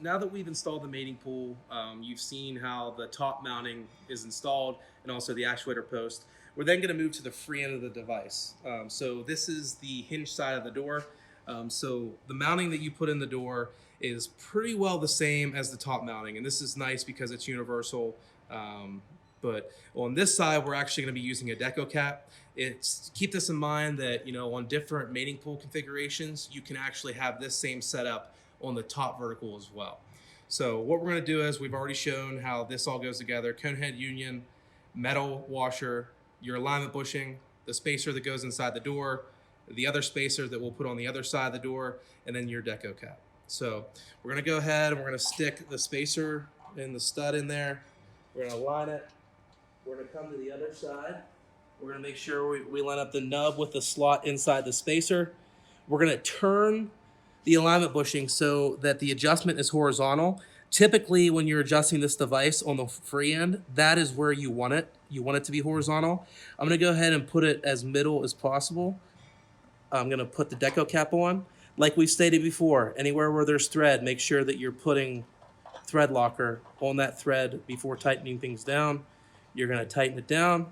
Now that we've installed the mating pool, you've seen how the top mounting is installed and also the actuator post. We're then going to move to the free end of the device. So this is the hinge side of the door. So the mounting that you put in the door is pretty well the same as the top mounting, and this is nice because it's universal. But on this side, we're actually going to be using a deco cap. Keep this in mind that on different mating pool configurations, you can actually have this same setup on the top vertical as well. So what we're going to do is we've already shown how this all goes together: cone head union, metal washer, your alignment bushing, the spacer that goes inside the door, the other spacer that we'll put on the other side of the door, and then your deco cap. So we're going to go ahead and we're going to stick the spacer and the stud in there. We're going to line it. We're going to come to the other side. We're going to make sure we line up the nub with the slot inside the spacer. We're going to turn the alignment bushing so that the adjustment is horizontal. Typically, when you're adjusting this device on the free end, that is where you want it. You want it to be horizontal. I'm going to go ahead and put it as middle as possible. I'm going to put the deco cap on. Like we stated before, anywhere where there's thread, make sure that you're putting thread locker on that thread before tightening things down. You're going to tighten it down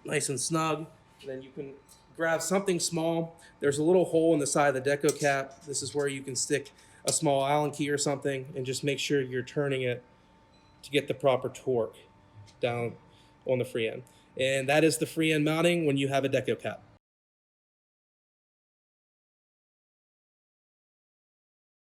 nice and snug. And then you can grab something small. There's a little hole in the side of the deco cap. This is where you can stick a small Allen key or something, and just make sure you're turning it to get the proper torque down on the free end. And that is the free end mounting when you have a deco cap.